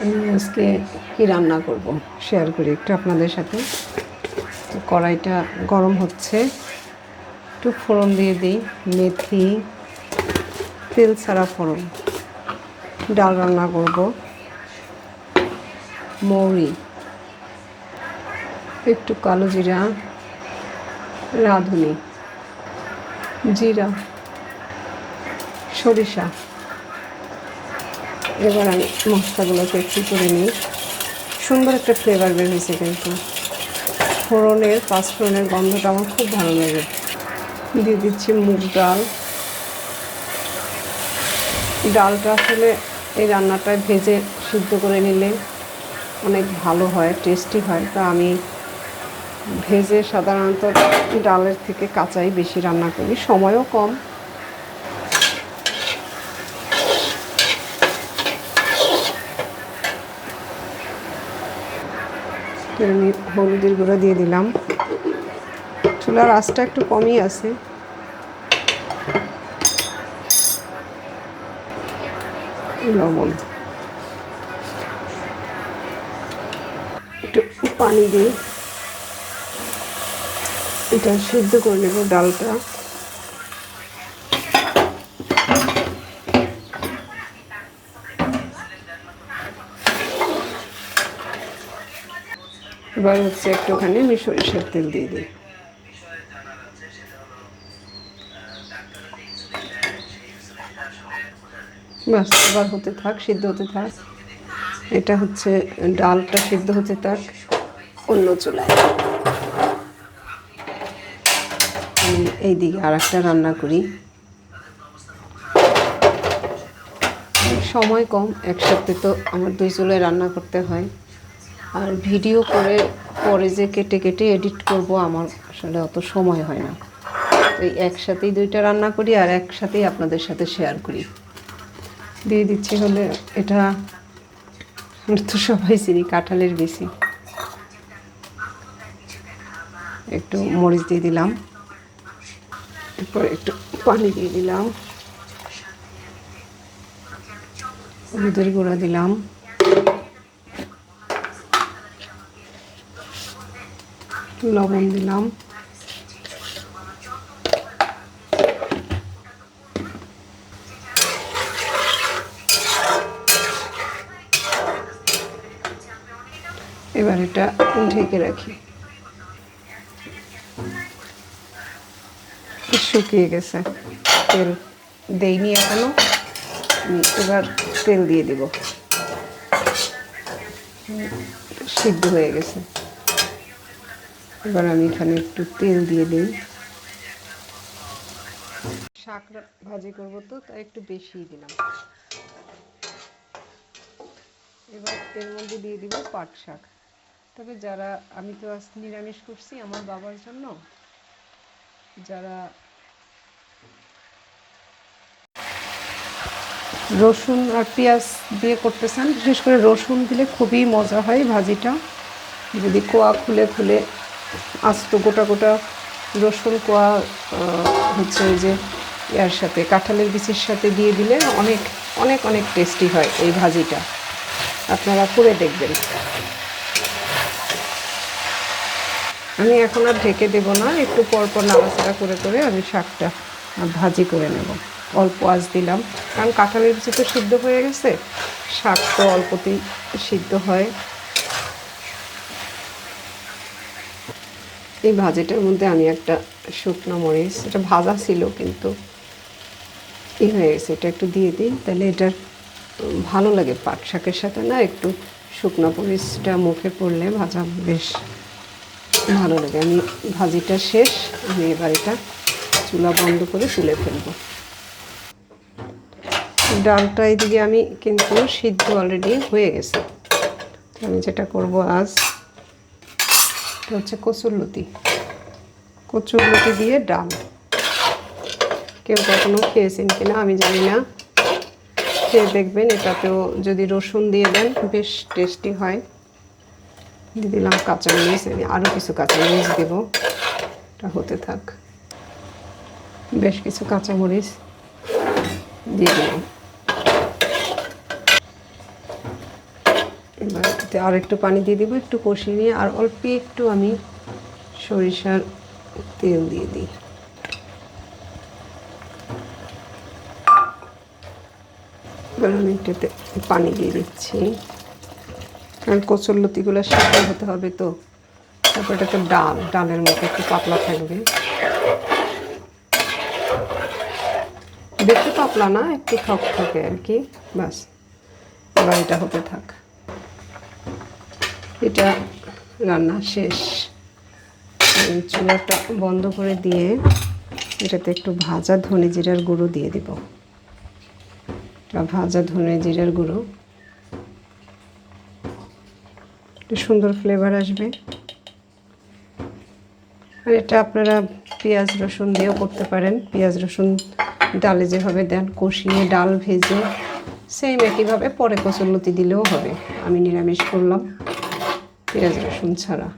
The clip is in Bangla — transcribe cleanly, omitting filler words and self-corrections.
আমি আজকে কি রান্না করব শেয়ার করি একটু আপনাদের সাথে। তো কড়াইটা গরম হচ্ছে, একটু ফোড়ন দিয়ে দিই, মেথি, তেল ছাড়া ফোড়ন। ডাল রান্না করব, মৌরি, একটু কালো জিরা, রাঁধুনি, জিরা, সরিষা। এবার আমি মশলাগুলোকে একটু করে নিই। সুন্দর একটা ফ্লেভার বের হয়েছে, কিন্তু ফোড়নের পাঁচফোড়নের গন্ধটা আমার খুব ভালো লাগে। দিয়ে দিচ্ছি মুগ ডাল। ডালটা আসলে এই রান্নাটায় ভেজে সিদ্ধ করে নিলে অনেক ভালো হয়, টেস্টি হয়। তা আমি ভেজে সাধারণত ডালের থেকে কাঁচাই বেশি রান্না করি, সময়ও কম। আমি হলুদের গুঁড়ো দিয়ে দিলাম। চুলার আঁচটা একটু কমই আছে। লবণ, একটু পানি দিয়ে এটা সিদ্ধ করে নেব ডালটা। এবার হচ্ছে একটুখানি আমি সরিষার তেল দিয়ে দিই। বাস, এবার হতে থাক, সিদ্ধ হতে থাক। এটা হচ্ছে ডালটা সিদ্ধ হতে থাক অন্য চুলায়। আমি এইদিকে আর একটা রান্না করি। সময় কম, একসাথে তো আমার দুই চুলায় রান্না করতে হয়। আর ভিডিও করে পরে যে কেটে কেটে এডিট করব, আমার আসলে অত সময় হয় না। এই একসাথেই দুইটা রান্না করি আর একসাথেই আপনাদের সাথে শেয়ার করি। দিয়ে দিচ্ছি হলে এটা তো সবাই চিনি, কাঁঠালের বিচি। একটু মরিচ দিয়ে দিলাম, এরপর একটু পানি দিয়ে দিলাম, হলুদের গুঁড়া দিলাম, লবণ দিলাম, এবার এটা ঢেকে রাখি। শুকিয়ে গেছে, তেল দেইনি এখনো, এবার তেল দিয়ে দিব। সিদ্ধ হয়ে গেছে। এবার আমি এখানে একটু তেল দিয়ে দিই। শাক ভাজি করবো তো, তাই একটু বেশি দিলাম। এবার এর মধ্যে দিয়ে দিব পাট শাক। তবে যারা, আমি তো আজ নিরামিষ করছি আমার বাবার জন্য, যারা রসুন আর পেঁয়াজ দিয়ে করতে চান, বিশেষ করে রসুন দিলে খুবই মজা হয় ভাজিটা। যদি কোয়া খুলে খুলে আস্ত গোটা গোটা রসুন কোয়া হচ্ছে ওই যে ইয়ার সাথে, কাঁঠালের বিচির সাথে দিয়ে দিলে অনেক অনেক অনেক টেস্টি হয় এই ভাজিটা। আপনারা করে দেখবেন। আমি এখন আর ঢেকে দেব না, একটু পরপর নাড়াচাড়া করে করে আমি শাকটা ভাজি করে নেব। অল্প আঁচ দিলাম, কারণ কাঁঠালের বিচি তো সিদ্ধ হয়ে গেছে, শাক তো অল্পতেই সিদ্ধ হয়। এই ভাজিটার মধ্যে আমি একটা শুকনো মরিচ, এটা ভাজা ছিল কিন্তু হয়ে গেছে, এটা একটু দিয়ে দিই, তাহলে এটার ভালো লাগে। পাট শাকের সাথে না একটু শুকনো মরিচটা মুখে পড়লে ভাজা বেশ ভালো লাগে। আমি ভাজিটা শেষ, আমি এবার এটা চুলা বন্ধ করে তুলে ফেলবো। ডালটা এদিকে আমি কিন্তু সিদ্ধ অলরেডি হয়ে গেছে। আমি যেটা করব আজ হচ্ছে কচুরলতি দিয়ে ডাল। কেউ কখনো খেয়েছেন কিনা আমি জানি না, খেয়ে দেখবেন। এটাতেও যদি রসুন দিয়ে দেন বেশ টেস্টি হয়। দিয়ে দিলাম কাঁচামরিচ, আমি আরও কিছু কাঁচামরিচ দেব। এটা হতে থাক, বেশ কিছু কাঁচামরিচ দিয়ে দিলাম। এবার এতে আর একটু পানি দিয়ে দিব, একটু কষিয়ে নিয়ে আর অল্প একটু আমি সরিষার তেল দিয়ে দিই। এবার আমি একটুতে পানি দিয়ে দিচ্ছি, কারণ কচুরলতিগুলো সিদ্ধ হতে হবে তো। তারপর এটা তো ডালের মতো একটু পাতলা থাকবে, বেশি পাতলা না, একটু থকথকে আর কি, বাস। এবার এটা হতে থাক, এটা রান্না শেষ। চুলাটা বন্ধ করে দিয়ে এটাতে একটু ভাজা ধনে জিরার গুঁড়ো দিয়ে দিব। ভাজা ধনে জিরার গুঁড়ো, একটু সুন্দর ফ্লেভার আসবে। আর এটা আপনারা পেঁয়াজ রসুন দিয়েও করতে পারেন। পেঁয়াজ রসুন ডালে যেভাবে দেন, কষিয়ে ডাল ভেজে সেম একইভাবে পরে কচুরলতি দিলেও হবে। আমি নিরামিষ করলাম পেঁয়াজ রসুন ছাড়া।